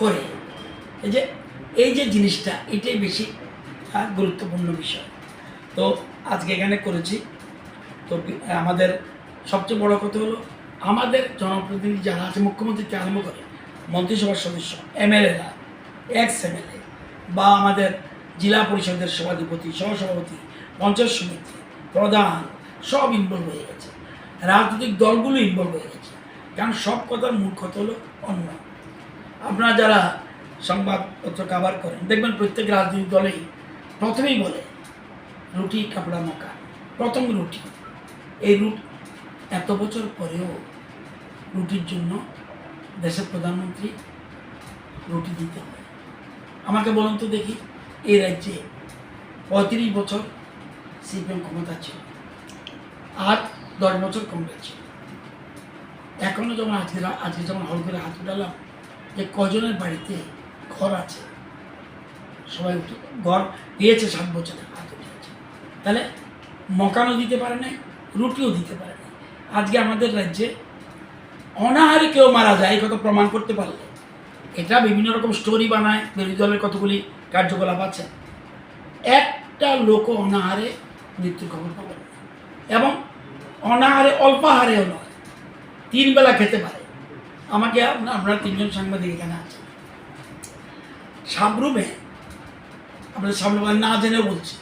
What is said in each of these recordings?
করে এই যে জিনিসটা এটাই বেশি গুরুত্বপূর্ণ বিষয়। তো আজকে এখানে করেছি। তো আমাদের সবচেয়ে বড় কথা হলো আমাদের জনপ্রতিনিধি যারা আছে, মুখ্যমন্ত্রী থেকে আরম্ভ করে মন্ত্রিসভার সদস্য, এমএলএরা, এক্স এমএলএ বা আমাদের জেলা পরিষদের সভাধিপতি, সহসভাপতি, পঞ্চায়েত সমিতি প্রধান সব ইনভলভ হয়ে গেছে। রাজনৈতিক দলগুলো ইনভলভ হয়ে গেছে। কারণ সব কথার মূল কথা হলো অন্য। আপনারা যারা সংবাদপত্র কাভার করেন দেখবেন প্রত্যেক রাজনৈতিক দলেই প্রথমেই বলে রুটি কাপড়া মকা, প্রথম রুটি। এই এত বছর পরেও রুটির জন্য দেশের প্রধানমন্ত্রী রুটি দিতে হবে। আমাকে বলুন তো দেখি, এই রাজ্যে 35 বছর সিপিএম ক্ষমতা ছিল, আর 10 বছর কংগ্রেস ছিল। এখনও যেমন আজকে যেমন হল করে হাত উঠালাম যে কজনের বাড়িতে ঘর আছে, সবাই ঘর দিয়েছে 7 বছরে হাত উঠেছে। তাহলে মকানও দিতে পারে নাই, রুটিও দিতে পারে না। আজকে আমাদের রাজ্যে অনাহারে কেউ মারা যায় এই কথা প্রমাণ করতে পারলে, এটা বিভিন্ন রকম স্টোরি বানায়, বিরোধী দলের কতগুলি কার্যকলাপ আছে, একটা লোক অনাহারে মৃত্যুর খবর পাবেন না। এবং অনাহারে অল্পাহারেও নয়, 3 বেলা খেতে পারে। আমাকে আপনারা 3জন সাংবাদিক এখানে আছে, সাবরুমে, আপনাদের সামনে না জেনে বলছি,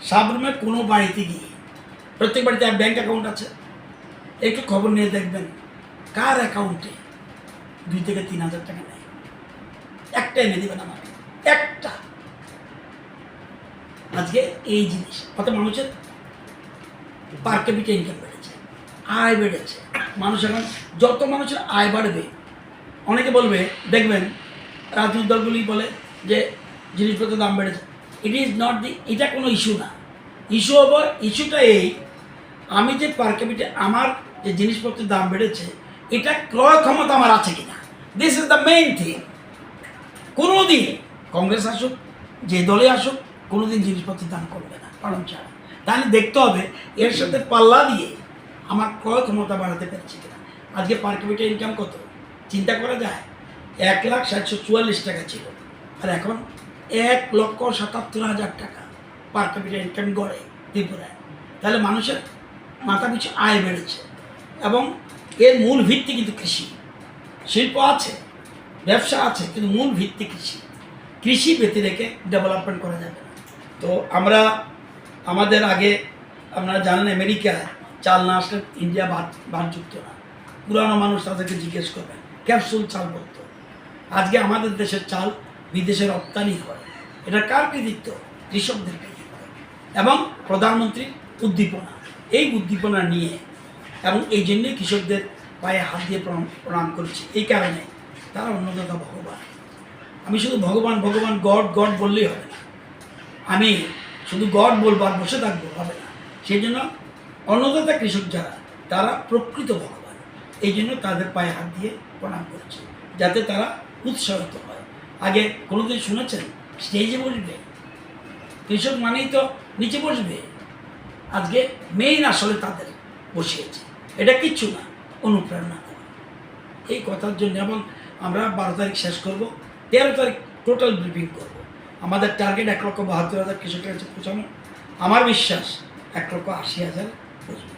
সাবরুমে কোনো বাড়িতে গিয়ে, প্রত্যেক বাড়িতে ব্যাঙ্ক অ্যাকাউন্ট আছে, একটু খবর নিয়ে দেখবেন কার অ্যাকাউন্টে 2 থেকে 3 হাজার টাকা নেয়। একটা এনে দেবেন আমাকে, একটা। আজকে এই জিনিস অর্থাৎ মানুষের পার ক্যাপিটা ইনকাম বেড়েছে, আয় বেড়েছে। মানুষ এখন যত মানুষের আয় বাড়বে, অনেকে বলবে, দেখবেন রাজনৈতিক দলগুলি বলে যে জিনিসপত্রের দাম বেড়েছে। ইট ইজ নট এটা কোনো ইস্যু না। ইস্যুটা এই, আমি যে পার ক্যাপিটা আমার যে জিনিসপত্রের দাম বেড়েছে, এটা ক্রয় ক্ষমতা আমার আছে কিনা, this is the main thing. কোনোদিন কংগ্রেস আসুক, যে দলে আসুক, কোনোদিন জিনিসপত্রের দাম কমবে না কারণ ছাড়া। তাহলে দেখতে হবে এর সাথে পাল্লা দিয়ে আমার ক্রয় ক্ষমতা বাড়াতে পেরেছি কিনা। আজকে পার ক্যাপিটা ইনকাম কত চিন্তা করা যায়? 1,744 টাকা ছিল, আর এখন 1,77,000 টাকা পার ক্যাপিটা ইনকাম গড়ে ত্রিপুরায়। তাহলে মানুষের মাথা পিছু আয় বেড়েছে, এবং এর মূল ভিত্তি কিন্তু কৃষি। শিল্প আছে, ব্যবসা আছে, কিন্তু মূল ভিত্তি কৃষি। কৃষি বেঁধে রেখে ডেভেলপমেন্ট করা যাবে না। তো আমরা আমাদের আগে আপনারা জানেন আমেরিকায় চাল না আসলে ইন্ডিয়া ভাতযুক্ত না। পুরানো মানুষ তাদেরকে জিজ্ঞেস করবেন, ক্যাপসুল চাল বলতো। আজকে আমাদের দেশের চাল বিদেশে রপ্তানি হয়। এটা কার কৃতিত্ব? কৃষকদের কৃতিত্ব এবং প্রধানমন্ত্রীর উদ্দীপনা। এই উদ্দীপনা নিয়ে এবং এই জন্যই কৃষকদের পায়ে হাত দিয়ে প্রণাম করছি। এই কারণে তারা অন্নদাতা ভগবান। আমি শুধু ভগবান ভগবান গড গড বললেই হবে না, আমি শুধু গড বলবো আর বসে থাকবো হবে না। সেই জন্য অন্নদাতা কৃষক যারা, তারা প্রকৃত ভগবান। এই জন্য তাদের পায়ে হাত দিয়ে প্রণাম করছি, যাতে তারা উৎসাহিত হয়। আগে কোনোদিন শুনেছেন স্টেজে বসবে? কৃষক মানেই তো নিচে বসবে। আজকে মেইন আসলে তাদের বসিয়েছে, এটা কিচ্ছু না, অনুপ্রেরণা দেওয়া। এই কথার জন্য এবং আমরা 12 তারিখ শেষ করব, 13 তারিখ টোটাল ব্রিফিং করব। আমাদের টার্গেট 1,72,000 কৃষকের কাছে পৌঁছানো। আমার বিশ্বাস 1,80,000 পৌঁছবে।